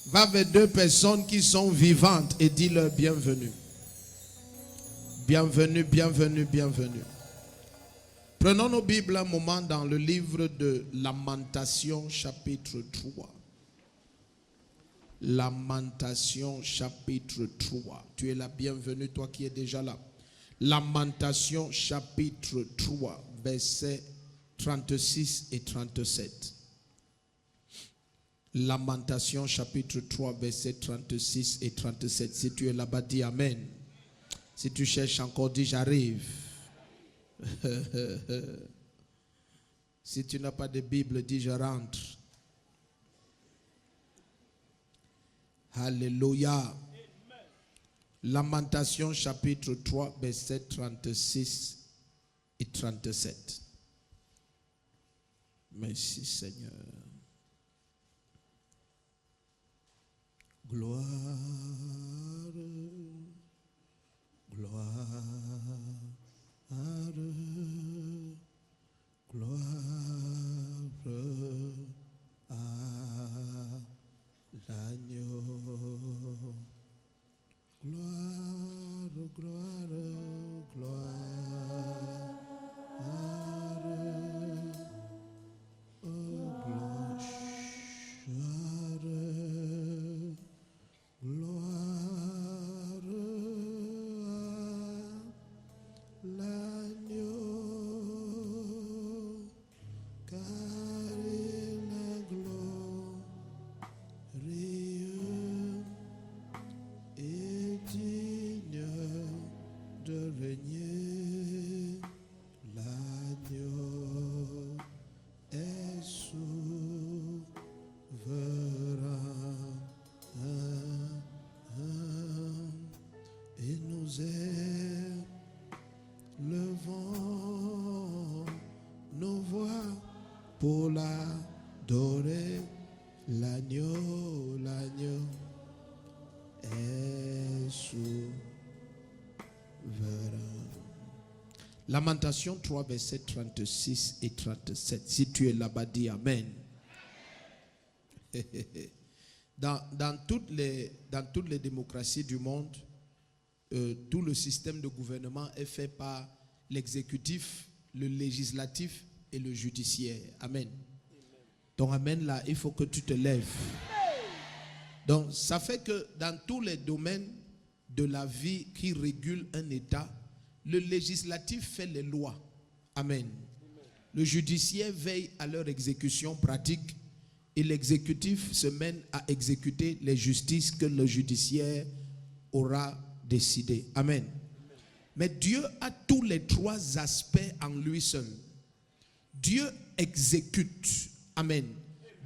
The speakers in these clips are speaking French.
Va vers deux personnes qui sont vivantes et dis-leur bienvenue. Bienvenue, bienvenue, bienvenue. Prenons nos Bibles un moment dans le livre de Lamentation chapitre 3. Lamentation chapitre 3. Tu es la bienvenue, toi qui es déjà là. Lamentation chapitre 3, versets 36 et 37. Lamentation chapitre 3, versets 36 et 37. Si tu es là-bas, dis Amen. Si tu cherches encore, dis j'arrive. Si tu n'as pas de Bible, dis je rentre. Alléluia. Lamentation chapitre 3, versets 36 et 37. Merci Seigneur. Gloire, gloire, gloire à l'agneau. Gloire, gloire, gloire. Pour l'adorer, l'agneau, l'agneau est souverain. Lamentation 3, versets 36 et 37. Si tu es là-bas, dis Amen. Dans toutes les démocraties du monde, tout le système de gouvernement est fait par l'exécutif, le législatif et le judiciaire. Amen. Donc amen là, il faut que tu te lèves. Donc ça fait que dans tous les domaines de la vie qui régulent un État, le législatif fait les lois. Amen. Le judiciaire veille à leur exécution pratique et l'exécutif se mène à exécuter les justices que le judiciaire aura décidées. Amen. Mais Dieu a tous les trois aspects en lui seul. Dieu exécute. Amen.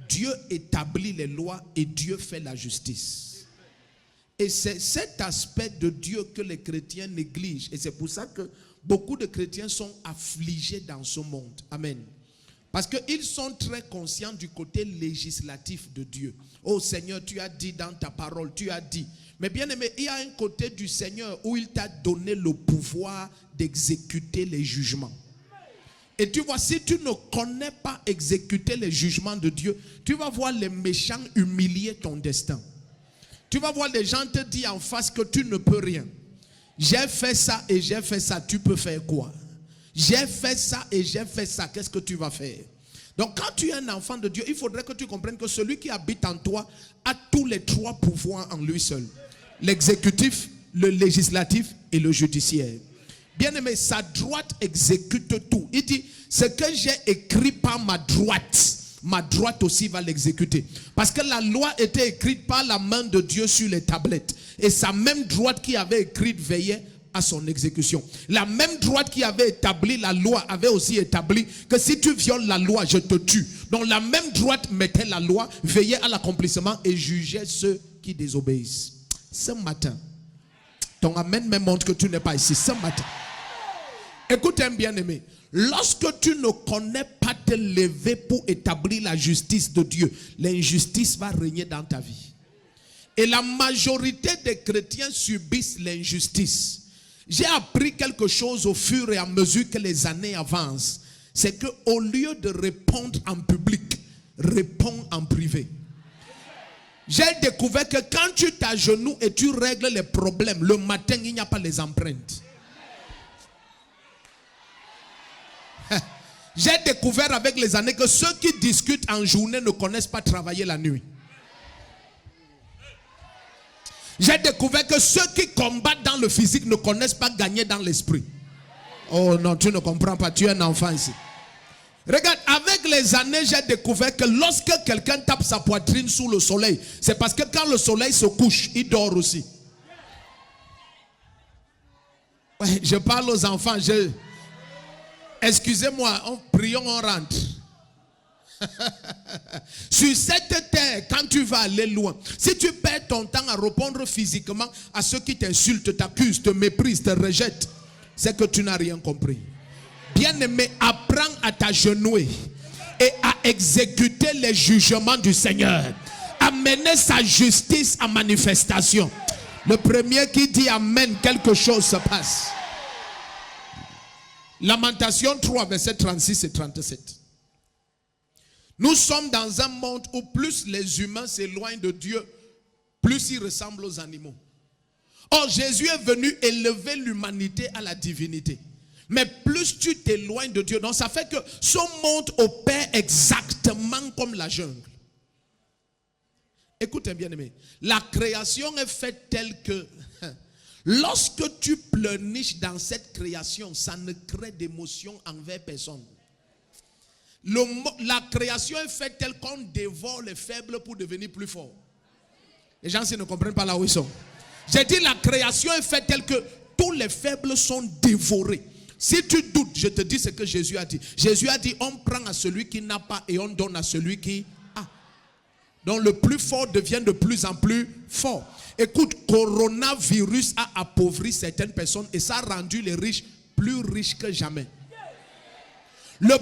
Dieu établit les lois et Dieu fait la justice. Et c'est cet aspect de Dieu que les chrétiens négligent. Et c'est pour ça que beaucoup de chrétiens sont affligés dans ce monde. Amen. Parce qu'ils sont très conscients du côté législatif de Dieu. Oh Seigneur, tu as dit dans ta parole, tu as dit. Mais bien aimé, il y a un côté du Seigneur où il t'a donné le pouvoir d'exécuter les jugements. Et tu vois, si tu ne connais pas exécuter les jugements de Dieu, tu vas voir les méchants humilier ton destin. Tu vas voir les gens te dire en face que tu ne peux rien. J'ai fait ça et j'ai fait ça, tu peux faire quoi? J'ai fait ça et j'ai fait ça, qu'est-ce que tu vas faire? Donc quand tu es un enfant de Dieu, il faudrait que tu comprennes que celui qui habite en toi a tous les trois pouvoirs en lui seul. L'exécutif, le législatif et le judiciaire. Bien aimé, sa droite exécute tout. Il dit, ce que j'ai écrit par ma droite aussi va l'exécuter. Parce que la loi était écrite par la main de Dieu sur les tablettes. Et sa même droite qui avait écrite veillait à son exécution. La même droite qui avait établi la loi avait aussi établi que si tu violes la loi, je te tue. Donc la même droite mettait la loi, veillait à l'accomplissement et jugeait ceux qui désobéissent. Ce matin, ton amen me montre que tu n'es pas ici. Ce matin, écoute un bien-aimé. Lorsque tu ne connais pas te lever pour établir la justice de Dieu, l'injustice va régner dans ta vie. Et la majorité des chrétiens subissent l'injustice. J'ai appris quelque chose au fur et à mesure que les années avancent. C'est qu'au lieu de répondre en public, réponds en privé. J'ai découvert que quand tu t'agenouilles et tu règles les problèmes, le matin, il n'y a pas les empreintes. J'ai découvert avec les années que ceux qui discutent en journée ne connaissent pas travailler la nuit. J'ai découvert que ceux qui combattent dans le physique ne connaissent pas gagner dans l'esprit. Oh non, tu ne comprends pas, tu es un enfant ici. Regarde, avec les années, j'ai découvert que lorsque quelqu'un tape sa poitrine sous le soleil, c'est parce que quand le soleil se couche, il dort aussi. Ouais, je parle aux enfants, excusez-moi, prions, on rentre. Sur cette terre, quand tu vas aller loin, si tu perds ton temps à répondre physiquement à ceux qui t'insultent, t'accusent, te méprisent, te rejettent, c'est que tu n'as rien compris. Bien-aimé, apprends à t'agenouiller et à exécuter les jugements du Seigneur. Amener sa justice en manifestation. Le premier qui dit amen, quelque chose se passe. Lamentation 3, versets 36 et 37. Nous sommes dans un monde où plus les humains s'éloignent de Dieu, plus ils ressemblent aux animaux. Or, Jésus est venu élever l'humanité à la divinité. Mais plus tu t'éloignes de Dieu, donc ça fait que ce monde opère exactement comme la jungle. Écoutez bien aimé, la création est faite telle que lorsque tu pleurniches dans cette création, ça ne crée d'émotion envers personne. La création est faite telle qu'on dévore les faibles pour devenir plus forts. Les gens ne comprennent pas là où ils sont. J'ai dit la création est faite telle que tous les faibles sont dévorés. Si tu doutes, je te dis ce que Jésus a dit. Jésus a dit, on prend à celui qui n'a pas et on donne à celui qui a. Donc le plus fort devient de plus en plus fort. Écoute, coronavirus a appauvri certaines personnes et ça a rendu les riches plus riches que jamais. La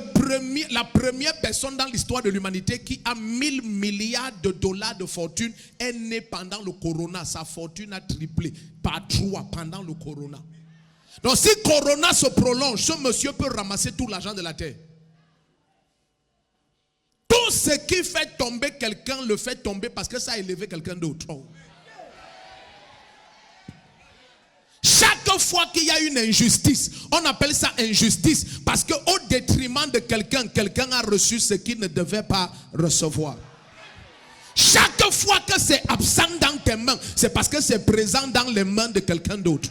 première personne dans l'histoire de l'humanité qui a 1000 milliards de dollars de fortune est née pendant le corona. Sa fortune a triplé par 3 pendant le corona. Donc si corona se prolonge, ce monsieur peut ramasser tout l'argent de la terre. Tout ce qui fait tomber quelqu'un le fait tomber parce que ça a élevé quelqu'un d'autre. Chaque fois qu'il y a une injustice, on appelle ça injustice parce qu'au détriment de quelqu'un, quelqu'un a reçu ce qu'il ne devait pas recevoir. Chaque fois que c'est absent dans tes mains, c'est parce que c'est présent dans les mains de quelqu'un d'autre.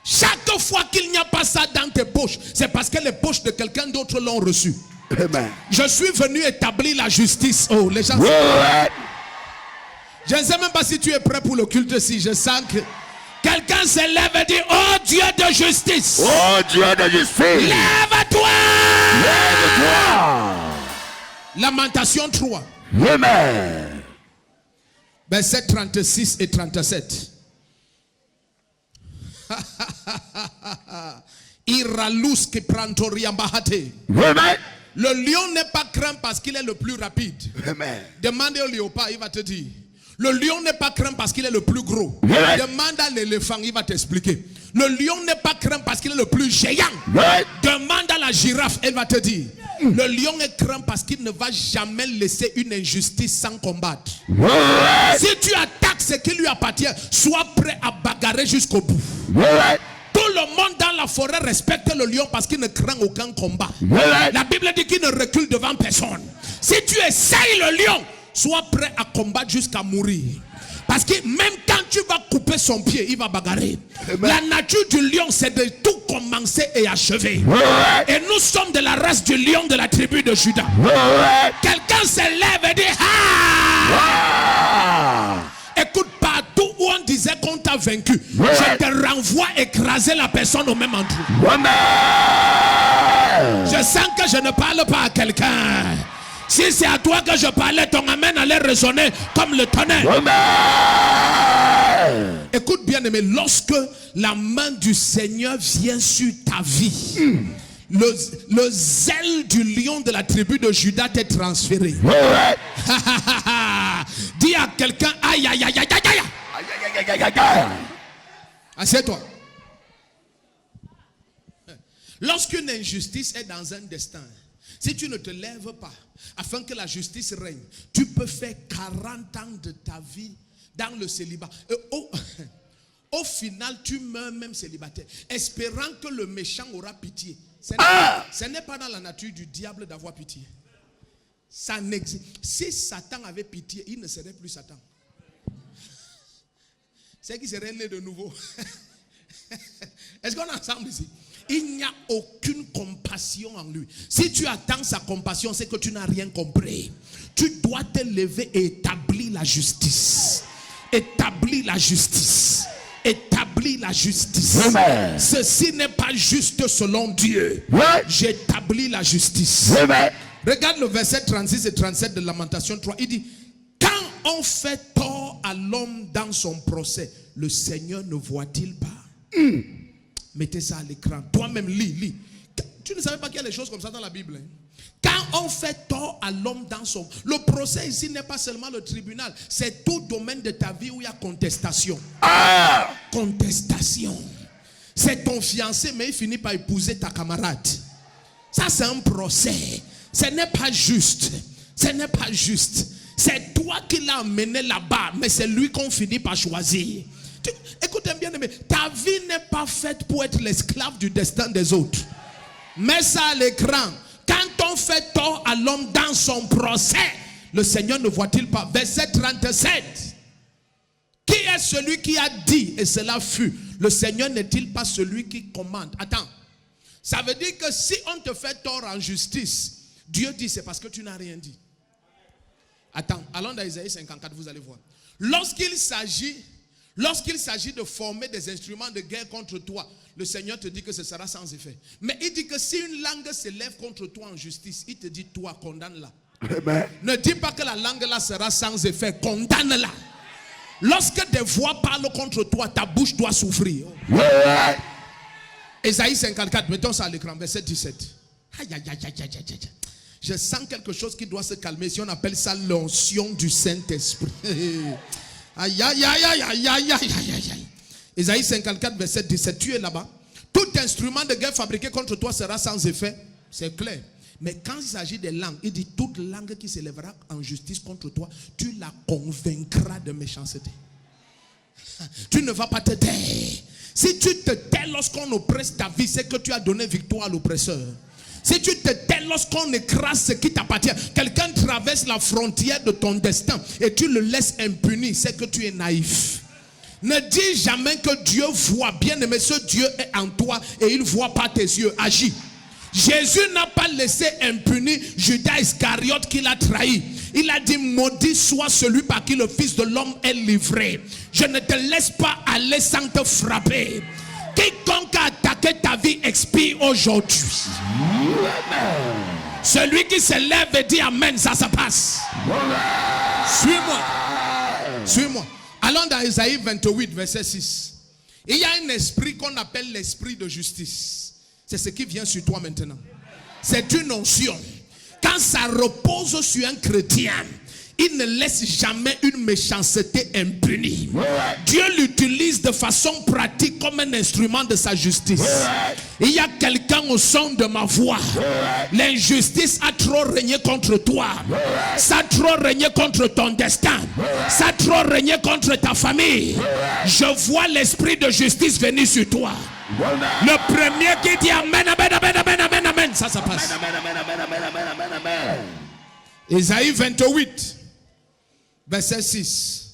Chaque fois qu'il n'y a pas ça dans tes poches, c'est parce que les poches de quelqu'un d'autre l'ont reçu. Amen. Je suis venu établir la justice. Oh, les gens. Je ne sais même pas si tu es prêt pour le culte si je sens que quelqu'un se lève et dit, oh Dieu de justice. Oh Dieu de justice. Lève-toi. Lève-toi. Lamentation 3. Amen. Versets 36 et 37. Iralus qui prantoria bahate. Amen. Le lion n'est pas craint parce qu'il est le plus rapide. Amen. Demandez au léopard, il va te dire. Le lion n'est pas craint parce qu'il est le plus gros. Amen. Demande à l'éléphant, il va t'expliquer. Le lion n'est pas craint parce qu'il est le plus géant. Amen. Demande à la girafe, elle va te dire. Le lion est craint parce qu'il ne va jamais laisser une injustice sans combattre. Amen. Si tu attaques ce qui lui appartient, sois prêt à bagarrer jusqu'au bout. Amen. Tout le monde dans la forêt respecte le lion parce qu'il ne craint aucun combat. Amen. La Bible dit qu'il ne recule devant personne. Si tu essayes le lion, sois prêt à combattre jusqu'à mourir. Parce que même quand tu vas couper son pied, il va bagarrer. Amen. La nature du lion, c'est de tout commencer et achever. Amen. Et nous sommes de la race du lion de la tribu de Juda. Quelqu'un se lève et dit ah! Écoute, partout où on disait qu'on t'a vaincu, je te renvoie écraser la personne au même endroit. Je sens que je ne parle pas à quelqu'un. Si c'est à toi que je parlais, ton amen allait résonner comme le tonnerre. Écoute bien aimé, lorsque la main du Seigneur vient sur ta vie, le zèle du lion de la tribu de Juda t'est transféré. Dis à quelqu'un, aïe aïe aïe aïe aïe aïe. Assieds-toi. Lorsqu'une injustice est dans un destin, Si tu ne te lèves pas afin que la justice règne, tu peux faire 40 ans de ta vie dans le célibat. Au final, tu meurs même célibataire, espérant que le méchant aura pitié. Ce n'est pas dans la nature du diable d'avoir pitié. Ça n'existe. Si Satan avait pitié, il ne serait plus Satan. C'est qu'il serait né de nouveau. Est-ce qu'on est ensemble ici? Il n'y a aucune compassion en lui. Si tu attends sa compassion, c'est que tu n'as rien compris. Tu dois te lever et établir la justice. Établir la justice. Établir la justice. Amen. Ceci n'est pas juste selon Dieu. Ouais. J'établis la justice. Amen. Regarde le verset 36 et 37 de Lamentation 3. Il dit, quand on fait tort à l'homme dans son procès, le Seigneur ne voit-il pas? Mettez ça à l'écran. Toi-même, lis. Tu ne savais pas qu'il y a des choses comme ça dans la Bible. Hein? Quand on fait tort à l'homme dans son... Le procès ici n'est pas seulement le tribunal. C'est tout domaine de ta vie où il y a contestation. Contestation. C'est ton fiancé, mais il finit par épouser ta camarade. Ça, c'est un procès. Ce n'est pas juste. Ce n'est pas juste. C'est toi qui l'as amené là-bas, mais c'est lui qu'on finit par choisir. Écoutez bien, aimé, ta vie n'est pas faite pour être l'esclave du destin des autres. Mets ça à l'écran. Quand on fait tort à l'homme dans son procès, le Seigneur ne voit-il pas? Verset 37. Qui est celui qui a dit, et cela fut? Le Seigneur n'est-il pas celui qui commande? Attends. Ça veut dire que si on te fait tort en justice, Dieu dit c'est parce que tu n'as rien dit. Attends, allons dans Isaïe 54, vous allez voir. Lorsqu'il s'agit de former des instruments de guerre contre toi, le Seigneur te dit que ce sera sans effet. Mais il dit que si une langue s'élève contre toi en justice, il te dit toi, condamne-la. Ne dis pas que la langue là sera sans effet, condamne-la. Lorsque des voix parlent contre toi, ta bouche doit souffrir. Isaïe 54, mettons ça à l'écran, verset 17. Aïe, aïe, aïe, aïe, aïe, aïe. Je sens quelque chose qui doit se calmer. Si on appelle ça l'onction du Saint-Esprit. Aïe, aïe, aïe, aïe, aïe, aïe, aïe, aïe. Isaïe 54, verset 17. Tu es là-bas. Tout instrument de guerre fabriqué contre toi sera sans effet. C'est clair. Mais quand il s'agit des langues, il dit toute langue qui s'élèvera en justice contre toi, tu la convaincras de méchanceté. Tu ne vas pas te taire. Si tu te tais lorsqu'on oppresse ta vie, c'est que tu as donné victoire à l'oppresseur. Si tu te tais lorsqu'on écrase ce qui t'appartient, quelqu'un traverse la frontière de ton destin et tu le laisses impuni, c'est que tu es naïf. Ne dis jamais que Dieu voit. Bien aimé, ce Dieu est en toi et il ne voit pas tes yeux. Agis. Jésus n'a pas laissé impuni Judas Iscariote qui l'a trahi. Il a dit maudit soit celui par qui le Fils de l'homme est livré. Je ne te laisse pas aller sans te frapper. Quiconque a attaqué ta vie expire aujourd'hui. Celui qui se lève et dit amen, ça se passe. Suis-moi. Suis-moi. Allons dans Isaïe 28, verset 6. Il y a un esprit qu'on appelle l'esprit de justice. C'est ce qui vient sur toi maintenant. C'est une onction. Quand ça repose sur un chrétien, il ne laisse jamais une méchanceté impunie. Dieu l'utilise de façon pratique comme un instrument de sa justice. Il y a quelqu'un au son de ma voix. L'injustice a trop régné contre toi. Ça a trop régné contre ton destin. Ça a trop régné contre ta famille. Je vois l'esprit de justice venir sur toi. Le premier qui dit amen, amen, amen, amen, amen, amen, ça se passe. Isaïe 28. Verset 6.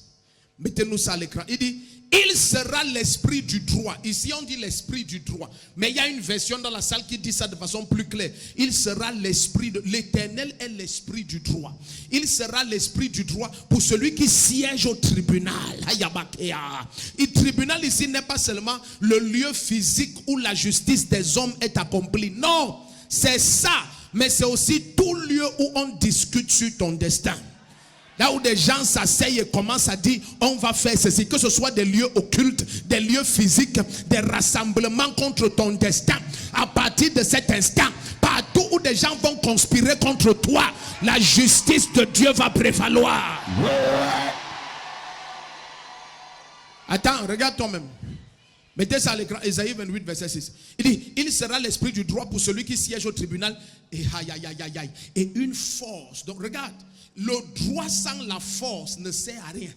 Mettez-nous ça à l'écran. Il dit, il sera l'esprit du droit. Ici on dit l'esprit du droit. Mais il y a une version dans la salle qui dit ça de façon plus claire. Il sera l'esprit de... L'Éternel est l'esprit du droit. Il sera l'esprit du droit pour celui qui siège au tribunal. Le tribunal ici n'est pas seulement le lieu physique où la justice des hommes est accomplie. Non, c'est ça. Mais c'est aussi tout lieu où on discute sur ton destin. Là où des gens s'asseyent et commencent à dire on va faire ceci, que ce soit des lieux occultes, des lieux physiques, des rassemblements contre ton destin. À partir de cet instant, partout où des gens vont conspirer contre toi, la justice de Dieu va prévaloir. Attends, regarde toi-même. Mettez ça à l'écran, Ésaïe 28, verset 6. Il dit, il sera l'esprit du droit pour celui qui siège au tribunal. Et aïe, aïe, aïe, aïe, aïe. Et une force. Donc regarde, le droit sans la force ne sert à rien.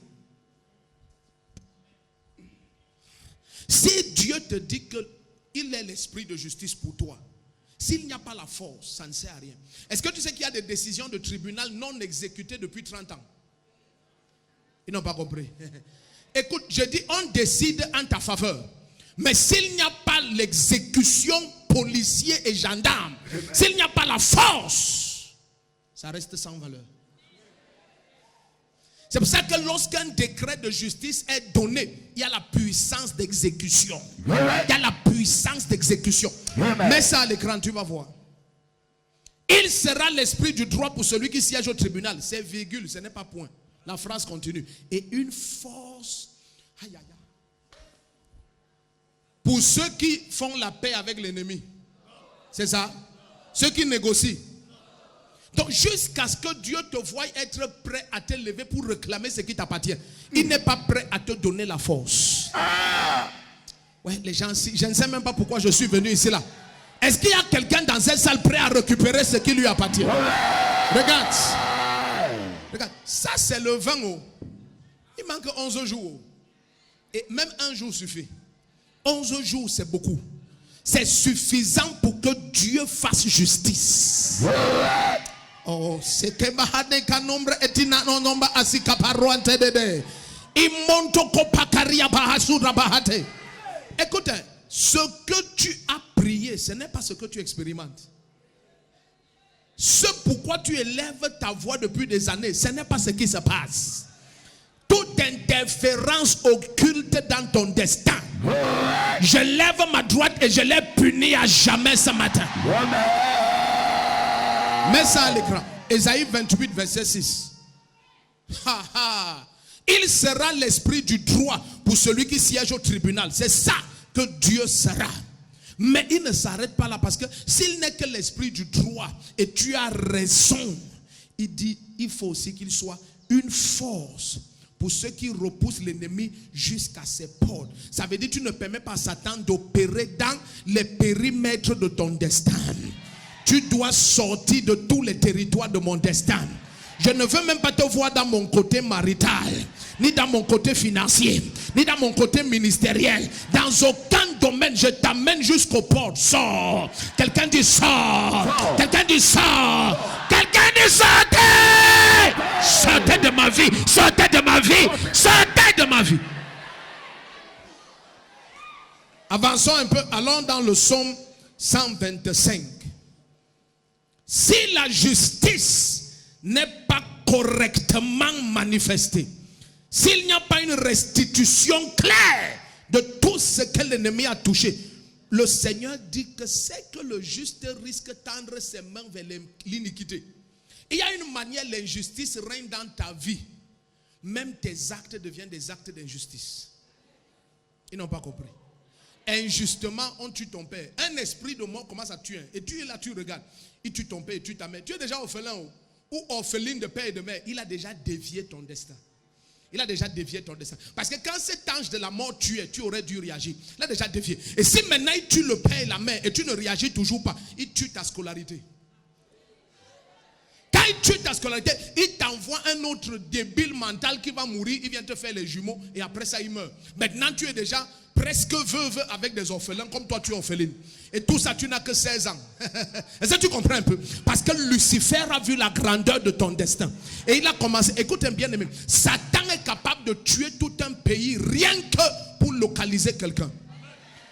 Si Dieu te dit qu'il est l'esprit de justice pour toi, s'il n'y a pas la force, ça ne sert à rien. Est-ce que tu sais qu'il y a des décisions de tribunal non exécutées depuis 30 ans? Ils n'ont pas compris. Écoute, je dis, on décide en ta faveur. Mais s'il n'y a pas l'exécution policier et gendarme, s'il n'y a pas la force, ça reste sans valeur. C'est pour ça que lorsqu'un décret de justice est donné, il y a la puissance d'exécution. Il y a la puissance d'exécution. Mets ça à l'écran, tu vas voir. Il sera l'esprit du droit pour celui qui siège au tribunal. C'est virgule, ce n'est pas point. La phrase continue. Et une force. Aïe, aïe, aïe. Pour ceux qui font la paix avec l'ennemi. C'est ça? Ceux qui négocient. Donc jusqu'à ce que Dieu te voie être prêt à te lever pour réclamer ce qui t'appartient, il n'est pas prêt à te donner la force. Ouais, les gens, je ne sais même pas pourquoi je suis venu ici là. Est-ce qu'il y a quelqu'un dans cette salle prêt à récupérer ce qui lui appartient? Regarde. Regarde, ça c'est le 20 haut. Il manque 11 jours. Et même un jour suffit. 11 jours c'est beaucoup. C'est suffisant pour que Dieu fasse justice. Oh, c'est que bahade kanombre etina nomba asika paruante dede. Imonto kopakaria bahasura bahate. Écoute, ce que tu as prié, ce n'est pas ce que tu expérimentes. Ce pourquoi tu élèves ta voix depuis des années, ce n'est pas ce qui se passe. Toute interférence occulte dans ton destin, je lève ma droite et je l'ai puni à jamais ce matin. Mets ça à l'écran. Ésaïe 28, verset 6. Il sera l'esprit du droit pour celui qui siège au tribunal. C'est ça que Dieu sera. Mais il ne s'arrête pas là parce que s'il n'est que l'esprit du droit et tu as raison, il dit il faut aussi qu'il soit une force pour ceux qui repoussent l'ennemi jusqu'à ses portes. Ça veut dire que tu ne permets pas à Satan d'opérer dans les périmètres de ton destin. Tu dois sortir de tous les territoires de mon destin. Je ne veux même pas te voir dans mon côté marital, ni dans mon côté financier, ni dans mon côté ministériel. Dans aucun domaine, je t'amène jusqu'aux portes. Sors. Quelqu'un dit sors. Quelqu'un dit sors. Quelqu'un dit sortez. Sortez de ma vie. Sortez de ma vie. Sortez de ma vie. Avançons un peu. Allons dans le psaume 125. Si la justice n'est pas correctement manifestée, s'il n'y a pas une restitution claire de tout ce que l'ennemi a touché, le Seigneur dit que c'est que le juste risque tendre ses mains vers l'iniquité. Il y a une manière, l'injustice règne dans ta vie. Même tes actes deviennent des actes d'injustice. Ils n'ont pas compris. Injustement, on tue ton père. Un esprit de mort commence à tuer. Et tu es là, tu regardes. Il tue ton père, il tue ta mère. Tu es déjà orphelin ou orpheline de père et de mère. Il a déjà dévié ton destin. Il a déjà dévié ton destin. Parce que quand cet ange de la mort tuait, tu aurais dû réagir. Il a déjà dévié. Et si maintenant il tue le père et la mère et tu ne réagis toujours pas, il tue ta scolarité. Quand il tue ta scolarité, il t'envoie un autre débile mental qui va mourir. Il vient te faire les jumeaux et après ça il meurt. Maintenant tu es déjà presque veuve avec des orphelins comme toi tu es orpheline. Et tout ça tu n'as que 16 ans. Est-ce que tu comprends un peu? Parce que Lucifer a vu la grandeur de ton destin. Et il a commencé, écoute bien aimé, Satan est capable de tuer tout un pays rien que pour localiser quelqu'un.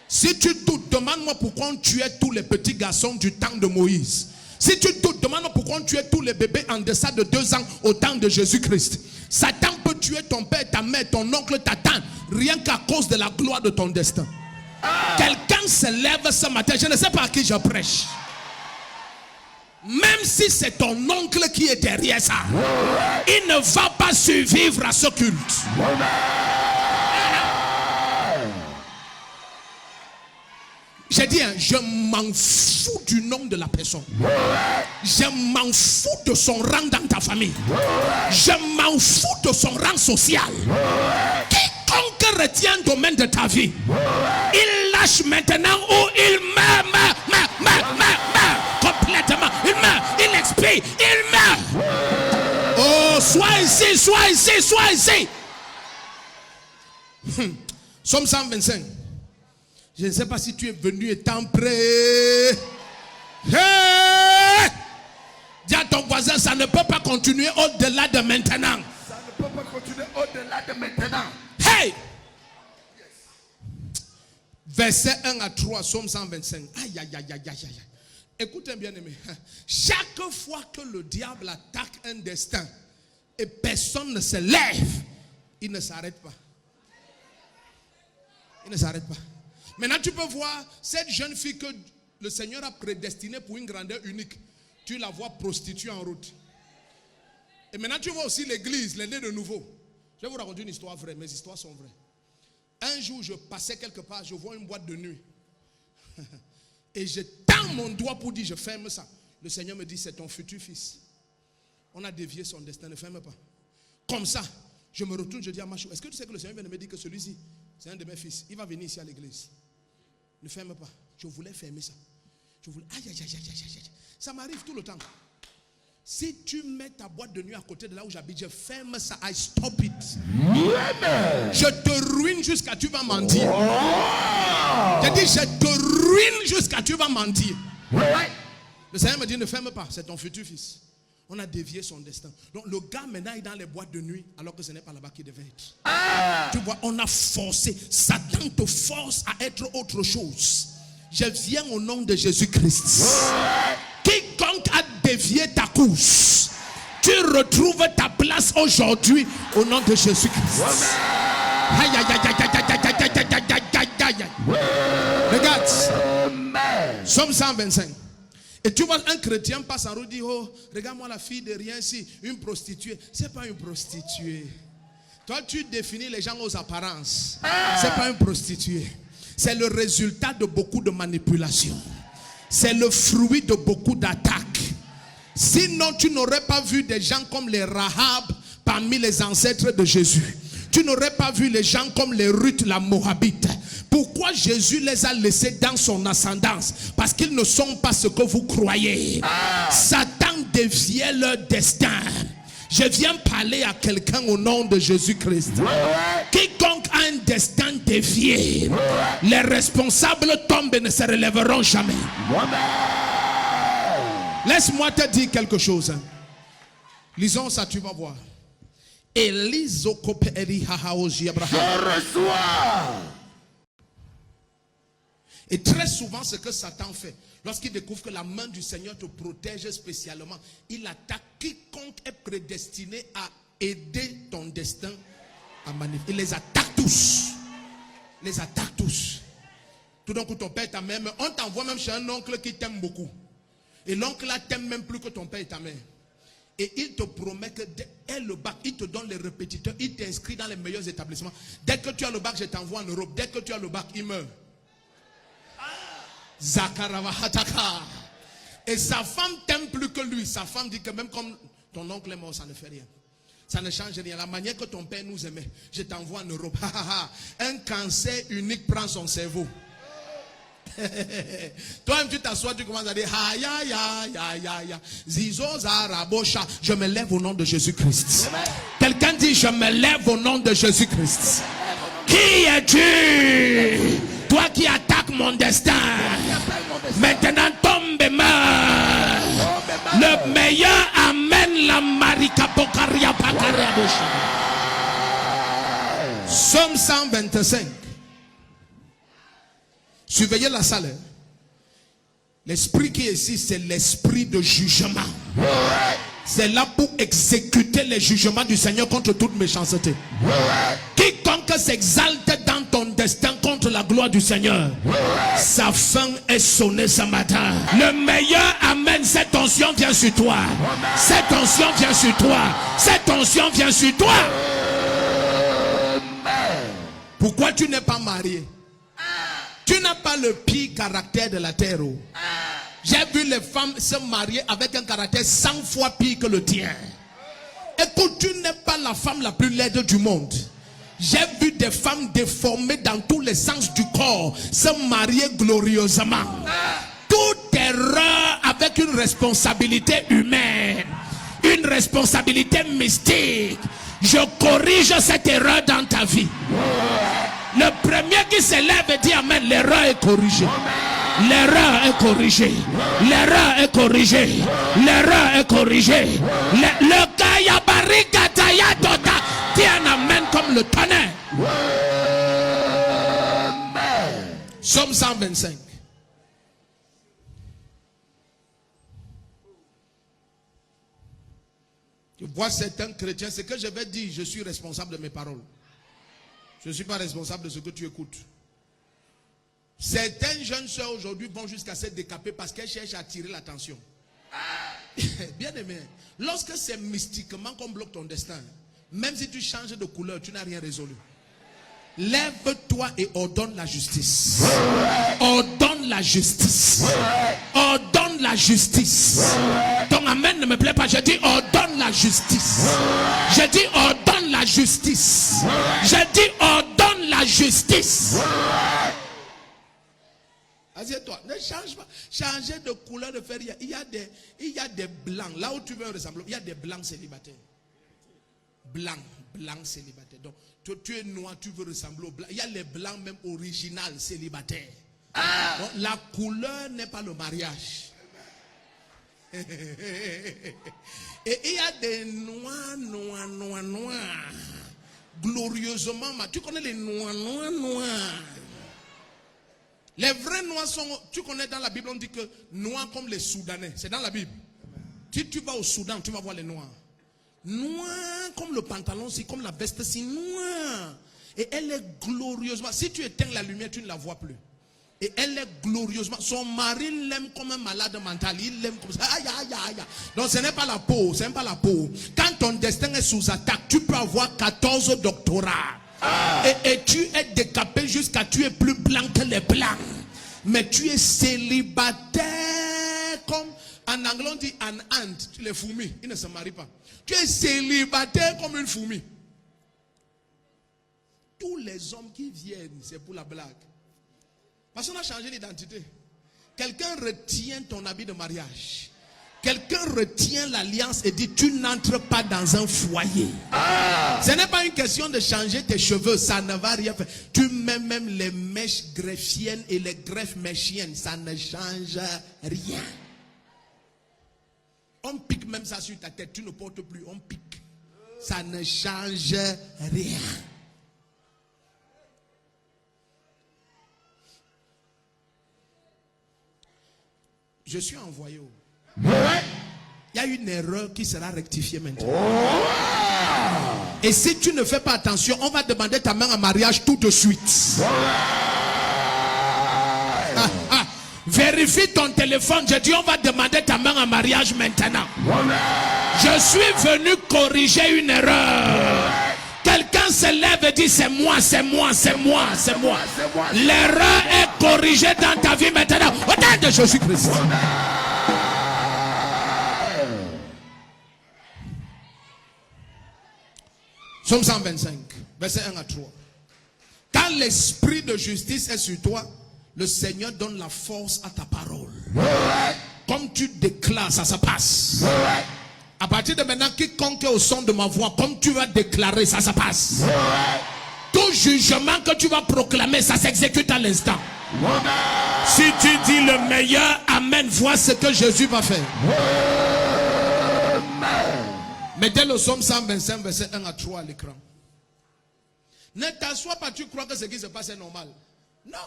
Si tu doutes, demande-moi pourquoi on tuait tous les petits garçons du temps de Moïse. Si tu doutes, demande-moi pourquoi on tuait tous les bébés en deçà de 2 ans au temps de Jésus-Christ. Satan peut tuer ton père, ta mère, ton oncle, ta tante, rien qu'à cause de la gloire de ton destin. Quelqu'un se lève ce matin, je ne sais pas à qui je prêche. Même si c'est ton oncle qui est derrière ça, il ne va pas survivre à ce culte. J'ai dit, je m'en fous du nom de la personne. Je m'en fous de son rang dans ta famille. Je m'en fous de son rang social. Quiconque retient un domaine de ta vie, il lâche maintenant ou il meurt complètement. Il meurt, il expire, il meurt. Oh, sois ici, sois ici, sois ici. Somme 125. Je ne sais pas si tu es venu étant prêt. Hey! Dis à ton voisin, ça ne peut pas continuer au-delà de maintenant. Ça ne peut pas continuer au-delà de maintenant. Hey! Verset 1 à 3, Somme 125. Aïe, aïe, aïe, aïe, aïe, aïe. Écoutez bien aimé. Chaque fois que le diable attaque un destin et personne ne se lève, il ne s'arrête pas. Il ne s'arrête pas. Maintenant tu peux voir cette jeune fille que le Seigneur a prédestinée pour une grandeur unique. Tu la vois prostituée en route. Et maintenant tu vois aussi l'église, les nés de nouveau. Je vais vous raconter une histoire vraie, mes histoires sont vraies. Un jour je passais quelque part, je vois une boîte de nuit. Et je tends mon doigt pour dire je ferme ça. Le Seigneur me dit c'est ton futur fils. On a dévié son destin, ne ferme pas. Comme ça, je me retourne, je dis à Machou, est-ce que tu sais que le Seigneur vient de me dire que celui-ci, c'est un de mes fils, il va venir ici à l'église. Ne ferme pas. Je voulais fermer ça. Je voulais, aïe, aïe, aïe, aïe, aïe, aïe. Ça m'arrive tout le temps. Si tu mets ta boîte de nuit à côté de là où j'habite, je ferme ça, I stop it. Je te ruine jusqu'à tu vas mentir. Je dis, je te ruine jusqu'à tu vas mentir. Le Seigneur me dit, ne ferme pas, c'est ton futur fils. On a dévié son destin. Donc le gars maintenant est dans les boîtes de nuit alors que ce n'est pas là-bas qu'il devait être. Tu vois, on a forcé. Satan te force à être autre chose. Je viens au nom de Jésus-Christ. Quiconque a dévié ta course, tu retrouves ta place aujourd'hui au nom de Jésus-Christ. Aïe, aïe, aïe, aïe, aïe, aïe, aïe, aïe, aïe, aïe, aïe, aïe. Regarde. Somme 125. Et tu vois un chrétien passe en route, dit, oh, regarde-moi la fille de rien ici, une prostituée. C'est pas une prostituée. Toi, tu définis les gens aux apparences. C'est pas une prostituée. C'est le résultat de beaucoup de manipulations. C'est le fruit de beaucoup d'attaques. Sinon, tu n'aurais pas vu des gens comme les Rahab parmi les ancêtres de Jésus. Tu n'aurais pas vu les gens comme les Ruth, la Moabite. Pourquoi Jésus les a laissés dans son ascendance? Parce qu'ils ne sont pas ce que vous croyez. Satan déviait leur destin. Je viens parler à quelqu'un au nom de Jésus-Christ. Quiconque a un destin dévié, les responsables tombent et ne se relèveront jamais. Laisse-moi te dire quelque chose. Lisons ça, tu vas voir. Je reçois. Et très souvent, ce que Satan fait, lorsqu'il découvre que la main du Seigneur te protège spécialement, il attaque quiconque est prédestiné à aider ton destin à manifester. Il les attaque tous. Il les attaque tous. Tout d'un coup, ton père et ta mère, on t'envoie même chez un oncle qui t'aime beaucoup. Et l'oncle là t'aime même plus que ton père et ta mère. Et il te promet que dès le bac, il te donne les répétiteurs, il t'inscrit dans les meilleurs établissements. Dès que tu as le bac, je t'envoie en Europe. Dès que tu as le bac, il meurt. Zakaravahataka. Et sa femme t'aime plus que lui. Sa femme dit que même comme ton oncle est mort, ça ne fait rien. Ça ne change rien. La manière que ton père nous aimait, je t'envoie en Europe. Un cancer unique prend son cerveau. Toi-même tu t'assois, tu commences à dire Zizo Zarabosha. Je me lève au nom de Jésus-Christ. Quelqu'un dit je me lève au nom de Jésus-Christ. Qui es-tu? Toi qui attaques mon destin, maintenant tombe et meurs. Le meilleur amène la marika pokaria pakaria bosha. Somme 125. Surveillez la salle. L'esprit qui est ici, c'est l'esprit de jugement. C'est là pour exécuter les jugements du Seigneur contre toute méchanceté. Quiconque s'exalte dans ton destin contre la gloire du Seigneur, sa fin est sonnée ce matin. Le meilleur amène. Cette onction vient sur toi. Cette onction vient sur toi. Cette onction vient sur toi. Pourquoi tu n'es pas marié? Tu n'as pas le pire caractère de la terre. J'ai vu les femmes se marier avec un caractère 100 fois pire que le tien. Écoute, tu n'es pas la femme la plus laide du monde. J'ai vu des femmes déformées dans tous les sens du corps se marier glorieusement. Toute erreur avec une responsabilité humaine, une responsabilité mystique. Je corrige cette erreur dans ta vie. Le premier qui se lève et dit amen, l'erreur est corrigée. L'erreur est corrigée. L'erreur est corrigée. L'erreur est corrigée. Le Kaya Barika Taya Tota dit un amen comme le tonnerre. Psaume 125. Tu vois certains chrétiens, ce que je vais dire, je suis responsable de mes paroles. Je ne suis pas responsable de ce que tu écoutes. Certaines jeunes soeurs aujourd'hui vont jusqu'à se décaper parce qu'elles cherchent à attirer l'attention. Bien aimé, lorsque c'est mystiquement qu'on bloque ton destin, même si tu changes de couleur, tu n'as rien résolu. Lève-toi et ordonne la justice. Ordonne la justice. Ordonne la justice. Ton amen ne me plaît pas. Je dis ordonne la justice. Je dis ordonne la justice. Je dis ordonne la justice. Assieds-toi, ne change pas. Changer de couleur de fer. Il y a des blancs. Là où tu veux ressembler, il y a des blancs célibataires. Blancs célibataires. Donc, tu es noir, tu veux ressembler au blanc. Il y a les blancs même original célibataires. Donc, la couleur n'est pas le mariage. Et il y a des noirs. Glorieusement, tu connais les noirs. Les vrais noirs sont, tu connais dans la Bible, on dit que noirs comme les Soudanais. C'est dans la Bible. Si tu vas au Soudan, tu vas voir les noirs. Noir comme le pantalon, c'est comme la veste, c'est noir. Et elle est glorieusement. Si tu éteins la lumière, tu ne la vois plus. Et elle est glorieusement. Son mari l'aime comme un malade mental. Il l'aime comme ça. Aïe. Donc ce n'est pas la peau. Ce n'est pas la peau. Quand ton destin est sous attaque, tu peux avoir 14 doctorats. Et tu es décapé jusqu'à tu es plus blanc que les blancs. Mais tu es célibataire comme en anglais on dit an ant. Les fourmis, ils ne se marient pas. Tu es célibataire comme une fourmi. Tous les hommes qui viennent, c'est pour la blague. Parce qu'on a changé l'identité. Quelqu'un retient ton habit de mariage. Quelqu'un retient l'alliance et dit tu n'entres pas dans un foyer. Ce n'est pas une question de changer tes cheveux, ça ne va rien faire. Tu mets même les mèches greffiennes et les greffes méchiennes, ça ne change rien. On pique même ça sur ta tête, tu ne portes plus, on pique. Ça ne change rien. Je suis envoyé. Il y a une erreur qui sera rectifiée maintenant. Et si tu ne fais pas attention, on va demander ta main en mariage tout de suite. Vérifie ton téléphone. Je dis on va demander ta main en mariage maintenant. Je suis venu corriger une erreur. Quelqu'un se lève et dit c'est moi. L'erreur est corrigée dans ta vie maintenant. Au nom de Jésus-Christ. Psaume 125, verset 1 à 3. Quand l'esprit de justice est sur toi, le Seigneur donne la force à ta parole. Comme tu déclares, ça se passe. À partir de maintenant, quiconque est au son de ma voix, comme tu vas déclarer, ça se passe. Tout jugement que tu vas proclamer, ça s'exécute à l'instant. Si tu dis le meilleur, amen, vois ce que Jésus va faire. Mettez le psaume 125, verset 1 à 3 à l'écran. Ne t'assois pas, tu crois que ce qui se passe est normal. Non,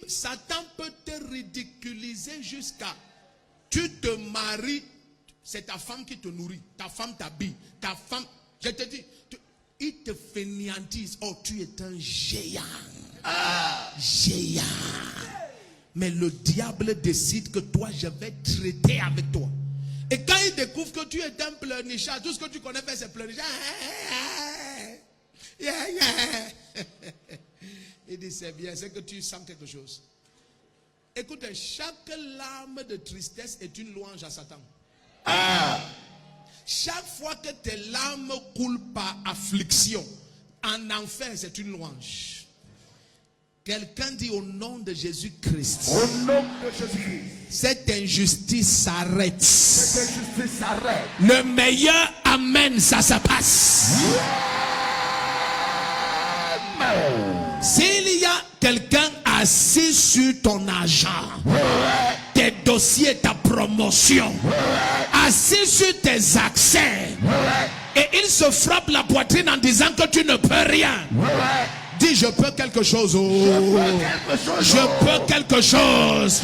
Satan peut te ridiculiser jusqu'à... Tu te maries, c'est ta femme qui te nourrit, ta femme t'habille, ta femme... Je te dis, il te fainéantise. Oh, tu es un géant. Géant. Mais le diable décide que toi, je vais traiter avec toi. Et quand il découvre que tu es un pleurnichard, tout ce que tu connais faire, c'est pleurnichard. Il dit, c'est bien, c'est que tu sens quelque chose. Écoute, chaque larme de tristesse est une louange à Satan. Chaque fois que tes larmes coulent par affliction, en enfer, c'est une louange. Quelqu'un dit au nom de Jésus-Christ. Au nom de Jésus-Christ. Cette injustice s'arrête. Cette injustice s'arrête. Le meilleur amen, ça se passe. Amen. S'il y a quelqu'un assis sur ton argent, tes dossiers, ta promotion, assis sur tes accès, et il se frappe la poitrine en disant que tu ne peux rien. Dis, je peux quelque chose. Je peux quelque chose.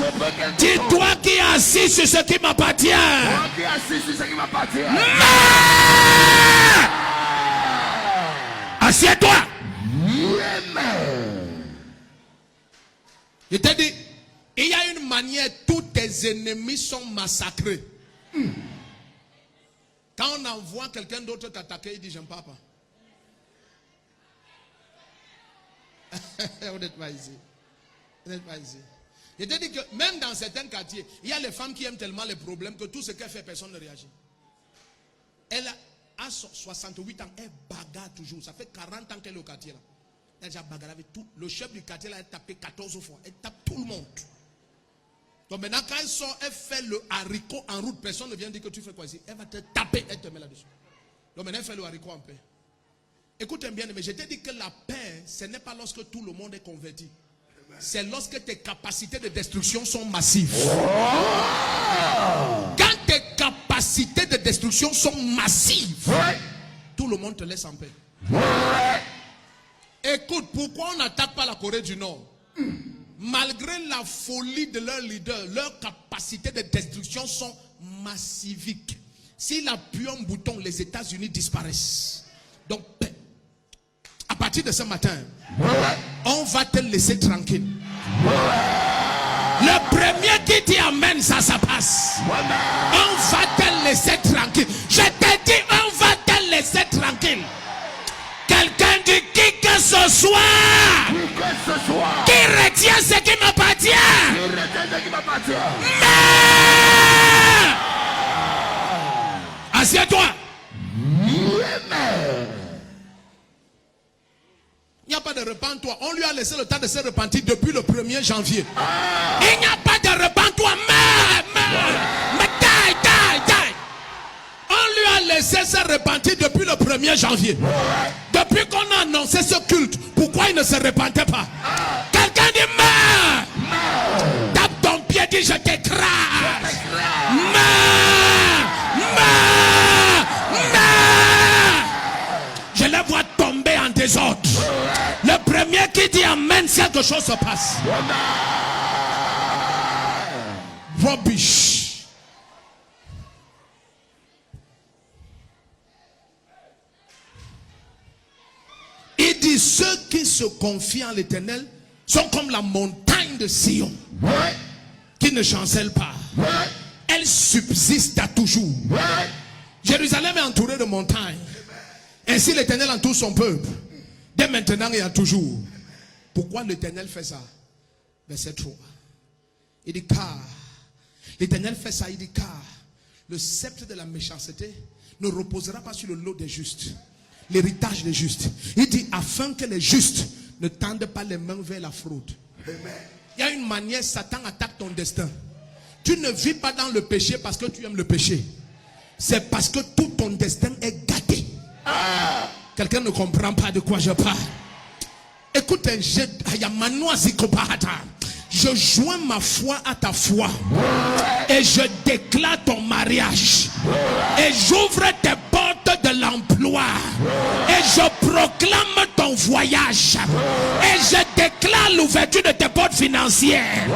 Dis-toi qui est assis sur ce qui m'appartient. Assieds-toi. Je t'ai dit, il y a une manière, tous tes ennemis sont massacrés. Quand on envoie quelqu'un d'autre t'attaquer, il dit, j'aime pas. Vous n'êtes pas ici. Vous n'êtes pas ici. Je te dis que même dans certains quartiers, il y a les femmes qui aiment tellement les problèmes que tout ce qu'elle fait, personne ne réagit. Elle a 68 ans, elle bagarre toujours. Ça fait 40 ans qu'elle est au quartier là. Elle a déjà bagarré avec tout. Le chef du quartier là, elle a tapé 14 fois. Elle tape tout le monde. Donc maintenant, quand elle sort, elle fait le haricot en route. Personne ne vient dire que tu fais quoi ici. Elle va te taper, elle te met là-dessus. Donc maintenant, elle fait le haricot en paix. Écoute bien, mais je t'ai dit que la paix, ce n'est pas lorsque tout le monde est converti. C'est lorsque tes capacités de destruction sont massives. Quand tes capacités de destruction sont massives, tout le monde te laisse en paix. Écoute, pourquoi on n'attaque pas la Corée du Nord? Malgré la folie de leur leader, leurs capacités de destruction sont massiviques. S'il appuie un bouton, les États-Unis disparaissent. Donc, à partir de ce matin, on va te laisser tranquille. Le premier qui dit amen, ça passe. On va te laisser tranquille. Je te dis, on va te laisser tranquille. Quelqu'un dit qui que ce soit, qui retient ce qui m'appartient. Mais assieds-toi. Il n'y a pas de repens-toi. On lui a laissé le temps de se repentir depuis le 1er janvier. Il n'y a pas de repens-toi. Mais taille. On lui a laissé se repentir depuis le 1er janvier. Depuis qu'on a annoncé ce culte, pourquoi il ne se repentait pas? Quelqu'un dit meurs. Tape ton pied, dit je t'écrase. Meurs. Je les vois tomber en désordre. Le premier qui dit amen, quelque chose se passe. Rubbish. Il dit ceux qui se confient en l'Éternel sont comme la montagne de Sion, qui ne chancelle pas. Elle subsiste à toujours. Jérusalem est entourée de montagnes. Ainsi l'Éternel entoure son peuple. Dès maintenant et à toujours. Pourquoi l'Éternel fait ça? Verset 3. Il dit car. L'Éternel fait ça, il dit car. Le sceptre de la méchanceté ne reposera pas sur le lot des justes. L'héritage des justes. Il dit afin que les justes ne tendent pas les mains vers la fraude. Il y a une manière, Satan attaque ton destin. Tu ne vis pas dans le péché parce que tu aimes le péché. C'est parce que tout ton destin est gâté. Quelqu'un ne comprend pas de quoi je parle. Écoute, je joins ma foi à ta foi et je déclare ton mariage et j'ouvre tes portes de l'emploi et je proclame ton voyage et je déclare l'ouverture de tes portes financières.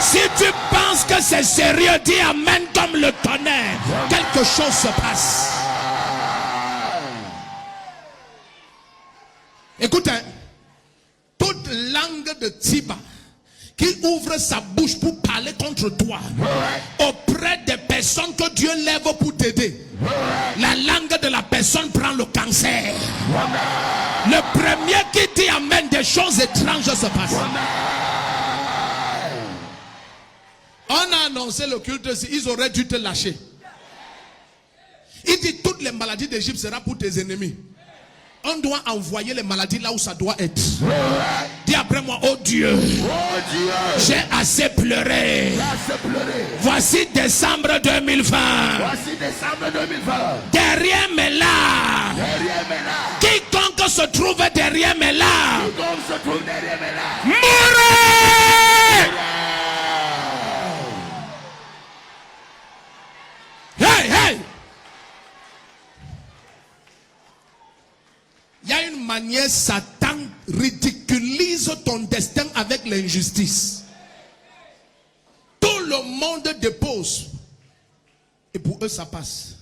Si tu penses que c'est sérieux, dis amen comme le tonnerre. Quelque chose se passe. Écoute, toute langue de Tiba qui ouvre sa bouche pour parler contre toi auprès des personnes que Dieu lève pour t'aider, la langue de la personne prend le cancer. Le premier qui dit amen, des choses étranges se passent. On a annoncé le culte, ils auraient dû te lâcher. Il dit toutes les maladies d'Égypte seront pour tes ennemis. On doit envoyer les maladies là où ça doit être. Dis après moi, oh Dieu, j'ai assez pleuré. Voici décembre 2020. Derrière mes larmes, quiconque se trouve derrière mes larmes, mourez. Hey, hey. Il y a une manière, Satan ridiculise ton destin avec l'injustice. Tout le monde dépose. Et pour eux, ça passe.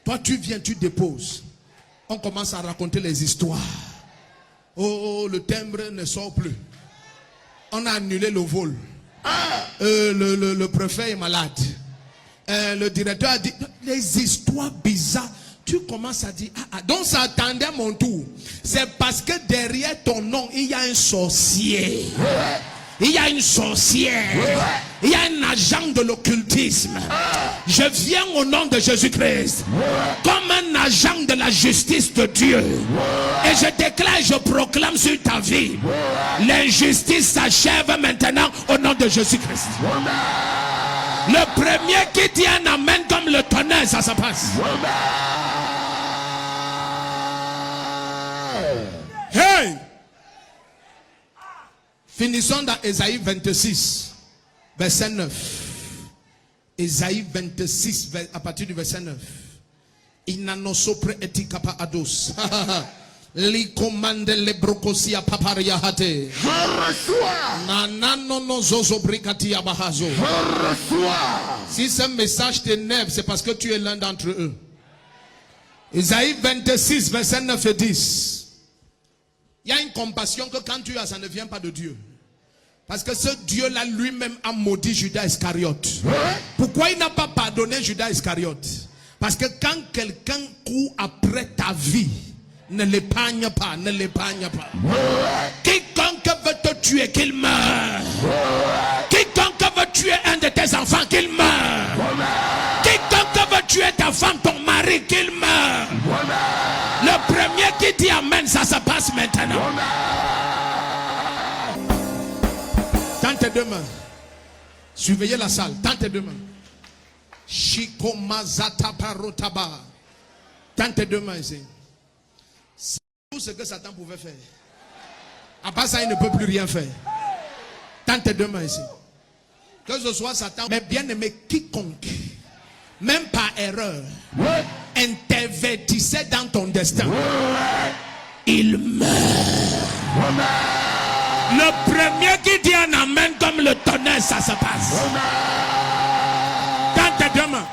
Toi, tu viens, tu déposes. On commence à raconter les histoires. Oh, le timbre ne sort plus. On a annulé le vol. Le préfet est malade. Le directeur a dit, les histoires bizarres. Tu commences à dire, donc ça attendait à mon tour. C'est parce que derrière ton nom, il y a un sorcier. Il y a une sorcière. Il y a un agent de l'occultisme. Je viens au nom de Jésus-Christ comme un agent de la justice de Dieu. Et je déclare, je proclame sur ta vie, l'injustice s'achève maintenant au nom de Jésus-Christ. Le premier qui dit un amen comme le tonnerre, ça se passe. Hey! Finissons dans Ésaïe 26, verset 9. Ésaïe 26, à partir du verset 9. Inanosopre etikapa ados. Li commande le brocosia paparia hate. Je reçois. Nanano no zozo brikati abahazo. Je reçois. Si ce message t'énerve, c'est parce que tu es l'un d'entre eux. Ésaïe 26, verset 9 et 10. Il y a une compassion que quand tu as, ça ne vient pas de Dieu. Parce que ce Dieu-là lui-même a maudit Judas Iscariote. Pourquoi il n'a pas pardonné Judas Iscariote? Parce que quand quelqu'un court après ta vie, ne l'épargne pas, ne l'épargne pas. Quiconque veut te tuer, qu'il meure. Quiconque veut tuer un de tes enfants, qu'il meure. Quiconque veut tuer ta femme, ton mari, qu'il meure. Le premier qui dit amen, ça se passe maintenant. Tends tes deux mains. Surveillez la salle. Tends tes deux mains. Shikomazata parotaba. Tends tes deux mains ici. C'est tout ce que Satan pouvait faire. À part ça, il ne peut plus rien faire. Tends tes deux mains ici. Que ce soit Satan, mais bien aimé, quiconque, même par erreur, intervertissait dans ton destin, il meurt. Le premier qui dit un amen comme le tonnerre, ça se passe. Tends tes deux mains.